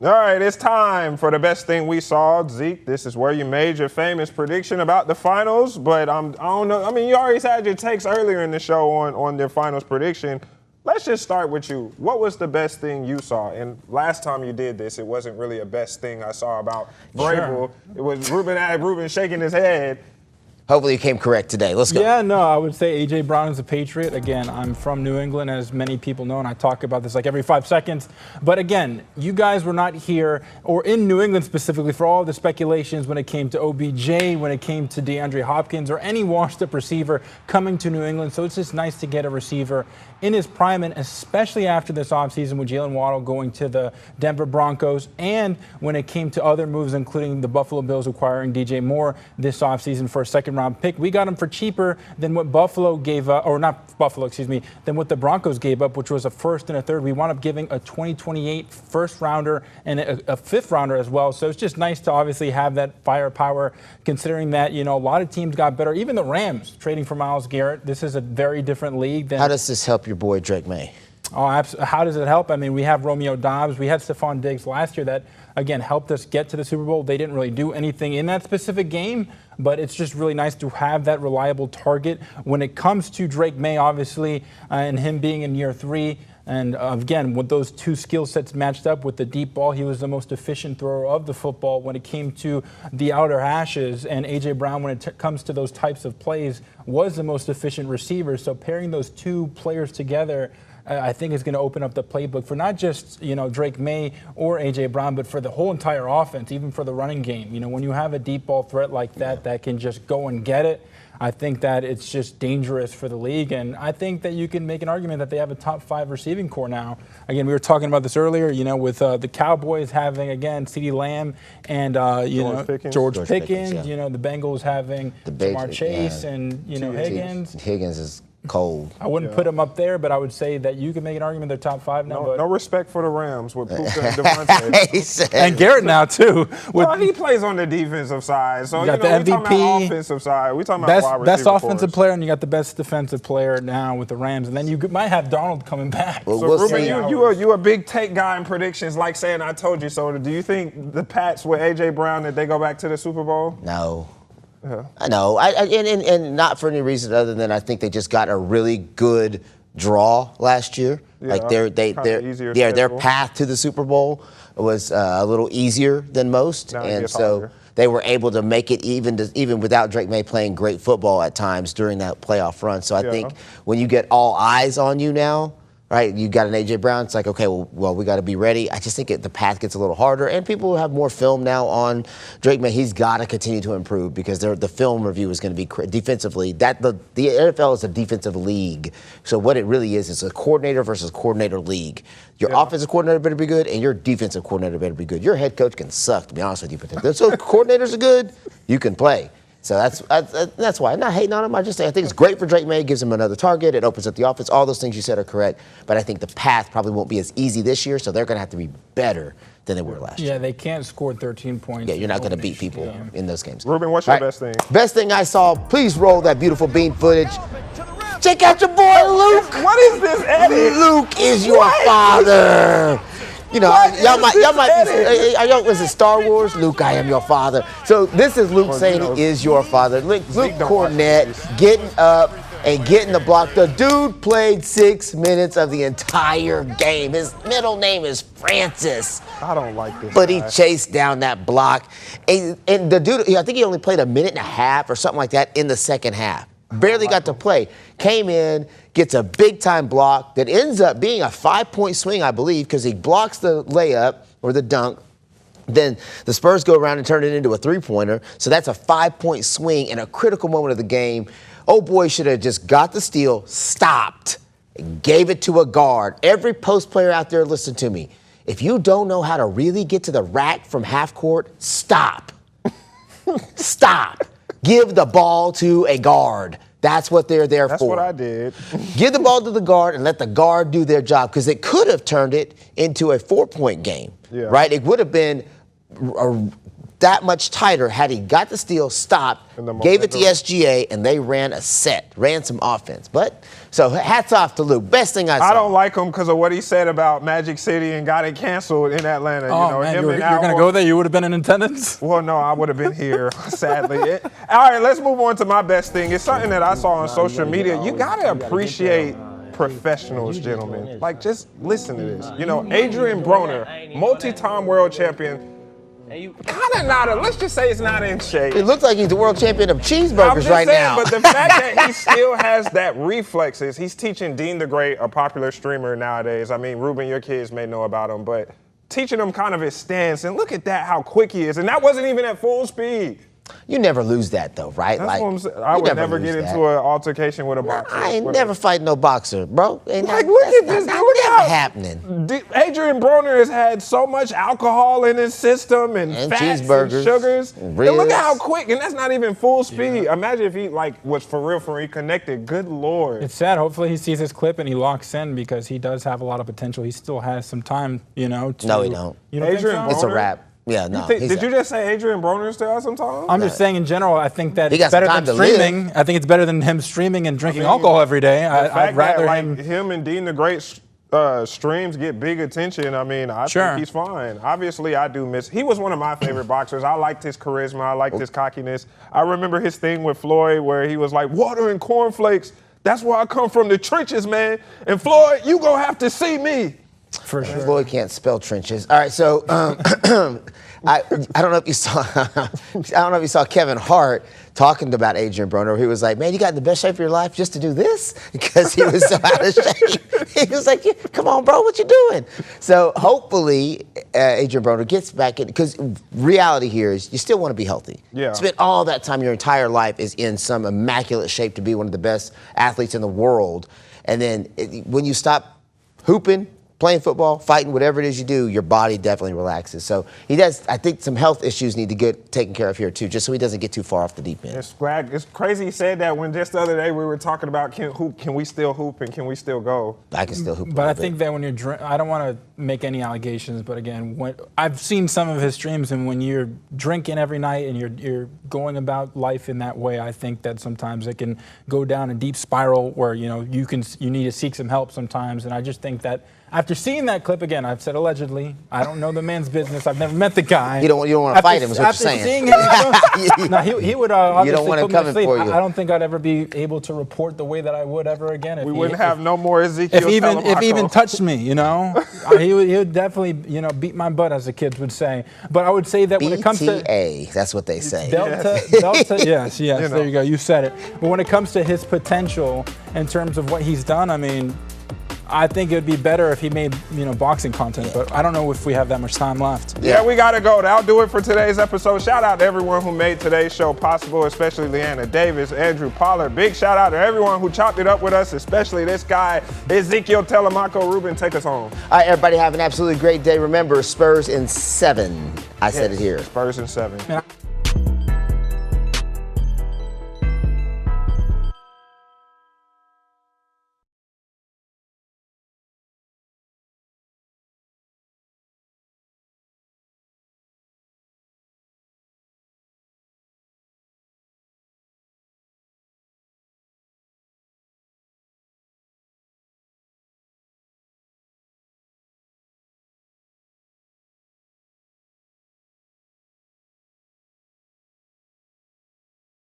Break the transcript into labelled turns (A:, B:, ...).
A: All right, it's time for the best thing we saw. Zeke, this is where you made your famous prediction about the finals, but I don't know. I mean, you already had your takes earlier in the show on their finals prediction. Let's just start with you. What was the best thing you saw? And last time you did this, it wasn't really a best thing I saw about Vrabel. Sure. It was Ruben shaking his head.
B: Hopefully you came correct today. Let's go.
C: Yeah, no, I would say A.J. Brown is a Patriot. Again, I'm from New England, as many people know, and I talk about this like every 5 seconds. But again, you guys were not here, or in New England specifically, for all the speculations when it came to OBJ, when it came to DeAndre Hopkins, or any washed-up receiver coming to New England. So it's just nice to get a receiver in his prime, and especially after this offseason with Jalen Waddle going to the Denver Broncos, and when it came to other moves, including the Buffalo Bills acquiring DJ Moore this offseason for a second-round pick. We got him for cheaper than what Buffalo gave up, or not Buffalo, than what the Broncos gave up, which was a first and a third. We wound up giving a 2028 first-rounder and a fifth-rounder as well. So it's just nice to obviously have that firepower, considering that, a lot of teams got better. Even the Rams trading for Myles Garrett. This is a very different league than.
B: How does this help your boy Drake May?
C: Oh, absolutely. How does it help? I mean, we have Romeo Doubs. We had Stephon Diggs last year that, again, helped us get to the Super Bowl. They didn't really do anything in that specific game, but it's just really nice to have that reliable target. When it comes to Drake May, obviously, and him being in year 3, and again, with those two skill sets matched up with the deep ball, he was the most efficient thrower of the football when it came to the outer hashes. And A.J. Brown, when it comes to those types of plays, was the most efficient receiver. So pairing those two players together, I think is going to open up the playbook for not just, Drake May or A.J. Brown, but for the whole entire offense, even for the running game. When you have a deep ball threat like that can just go and get it, I think that it's just dangerous for the league. And I think that you can make an argument that they have a top 5 receiving core now. Again, we were talking about this earlier, with the Cowboys having, again, CeeDee Lamb and, George Pickens.
B: Yeah.
C: The Bengals having Jamar Chase and, Higgins.
B: Higgins is cold.
C: I wouldn't put them up there, but I would say that you can make an argument they're top 5 now.
A: No respect for the Rams with Puka and Devontae.
C: And Garrett now, too.
A: Well, he plays on the defensive side. So,
C: you got the MVP.
A: We talking about offensive side. We talking about wide
C: best
A: receiver
C: offensive
A: course.
C: player, and you got the best defensive player now with the Rams. And then you might have Donald coming back.
B: Well,
A: so, Ruben, you a big take guy in predictions, like saying I told you so. Do you think the Pats with A.J. Brown, that they go back to the Super Bowl?
B: No.
A: Yeah.
B: I know, and not for any reason other than I think they just got a really good draw last year.
A: Yeah,
B: like their path to the Super Bowl was a little easier than most, and so harder. They were able to make it even without Drake May playing great football at times during that playoff run. So I think when you get all eyes on you now. Right, you got an A.J. Brown. It's like, okay, well, we got to be ready. I just think the path gets a little harder, and people have more film now on Drake May. He's got to continue to improve because the film review is going to be defensively. The NFL is a defensive league, so what it really is a coordinator versus coordinator league. Your offensive coordinator better be good, and your defensive coordinator better be good. Your head coach can suck, to be honest with you, but so coordinators are good, you can play. So that's why I'm not hating on him. I think it's great for Drake May. It gives him another target. It opens up the offense. All those things you said are correct. But I think the path probably won't be as easy this year. So they're going to have to be better than they were last year.
C: Yeah, they can't score 13 points.
B: Yeah, you're not going to beat people in those games.
A: Ruben, what's your best thing?
B: Best thing I saw. Please roll that beautiful bean footage. Check out your boy Luke.
A: What is this edit?
B: Luke is your father. Y'all might be. Was it Star Wars? Luke, I am your father. So this is Luke saying he is your father. Luke Cornett getting up and getting the block. The dude played 6 minutes of the entire game. His middle name is Francis.
A: I don't like this.
B: But he chased down that block. And the dude, I think he only played a minute and a half or something like that in the second half. Barely got to play. Came in, gets a big-time block that ends up being a 5-point swing, I believe, because he blocks the layup or the dunk. Then the Spurs go around and turn it into a 3-pointer. So that's a 5-point swing in a critical moment of the game. Oh, boy, should have just got the steal, stopped, and gave it to a guard. Every post player out there, listen to me. If you don't know how to really get to the rack from half court, stop. Stop. Give the ball to a guard. That's what they're there for.
A: That's what I did.
B: Give the ball to the guard and let the guard do their job, because it could have turned it into a 4-point game, right? It would have been that much tighter had he got the steal, stopped, gave it to SGA, and they ran some offense. But so hats off to Luke. Best thing I saw.
A: I don't like him because of what he said about Magic City and got it canceled in Atlanta.
C: Oh, man, you're going to go there? You would have been in attendance?
A: Well, no, I would have been here, sadly. All right, let's move on to my best thing. It's something that I saw on social media. You got to appreciate professionals, gentlemen. Like, just listen to this. You know, Adrian Broner, multi-time world champion, kind of let's just say it's not in shape.
B: It looks like he's the world champion of cheeseburgers right now.
A: But the fact that he still has that reflexes, he's teaching Dean the Great, a popular streamer nowadays. I mean, Ruben, your kids may know about him, but teaching him kind of his stance, and look at that, how quick he is. And that wasn't even at full speed.
B: You never lose that, though, right?
A: That's what I'm saying. I would never get into an altercation with a boxer.
B: I ain't never fighting no boxer, bro.
A: Look at this. Look
B: at happening.
A: Adrian Broner has had so much alcohol in his system and fats and sugars. And look at how quick, and that's not even full speed. Yeah. Imagine if he was for real connected. Good Lord.
C: It's sad. Hopefully he sees this clip and he locks in because he does have a lot of potential. He still has some time, No,
B: he don't.
C: You don't
A: Adrian
C: think so?
B: It's a wrap. Yeah, no.
A: Did you just say Adrian Broner still has some time?
C: I'm just saying in general, I think that it's better than streaming. I think it's better than him streaming and drinking alcohol every day. I'd rather
A: him and Dean the Great streams get big attention. I mean, I think he's fine. Obviously, I do miss. He was one of my favorite boxers. I liked his charisma. I liked his cockiness. I remember his thing with Floyd where he was like, "Water and cornflakes. That's where I come from, the trenches, man. And Floyd, you gonna have to see me."
C: For sure.
B: Floyd can't spell trenches. All right, so I don't know if you saw Kevin Hart talking about Adrian Broner. He was like, "Man, you got in the best shape of your life just to do this?" Because he was so out of shape. He was like, "Come on, bro, what you doing?" So hopefully Adrian Broner gets back in, because reality here is you still want to be healthy.
A: Yeah.
B: Spend all that time, your entire life is in some immaculate shape to be one of the best athletes in the world. And then when you stop hooping, playing football, fighting, whatever it is you do, your body definitely relaxes. So he does. I think some health issues need to get taken care of here too, just so he doesn't get too far off the deep end.
A: It's crazy he said that when just the other day we were talking about can we still hoop and can we still go?
B: I can still hoop.
C: But I think that when you're I don't want to make any allegations, but again, when I've seen some of his streams, and when you're drinking every night and you're going about life in that way, I think that sometimes it can go down a deep spiral where you need to seek some help sometimes. And I just think that after seeing that clip again, I've said allegedly. I don't know the man's business. I've never met the guy.
B: You don't want to fight him, is what you're saying.
C: After seeing him, no, he would obviously
B: you don't want
C: put
B: him
C: me to sleep.
B: for you.
C: I don't think I'd ever be able to report the way that I would ever again.
A: We wouldn't have no more Ezekiel.
C: If he even touched me, he would definitely beat my butt, as the kids would say. But I would say that when it comes to
B: BTA, that's what they say.
C: Delta, yes, there you go. You said it. But when it comes to his potential in terms of what he's done, I mean, I think it would be better if he made, boxing content, but I don't know if we have that much time left.
A: Yeah, we got to go. That'll do it for today's episode. Shout out to everyone who made today's show possible, especially Leanna Davis, Andrew Pollard. Big shout out to everyone who chopped it up with us, especially this guy, Ezekiel Telemaco. Ruben, take us home.
B: All right, everybody, have an absolutely great day. Remember, Spurs in 7. I said it here.
A: Spurs in 7.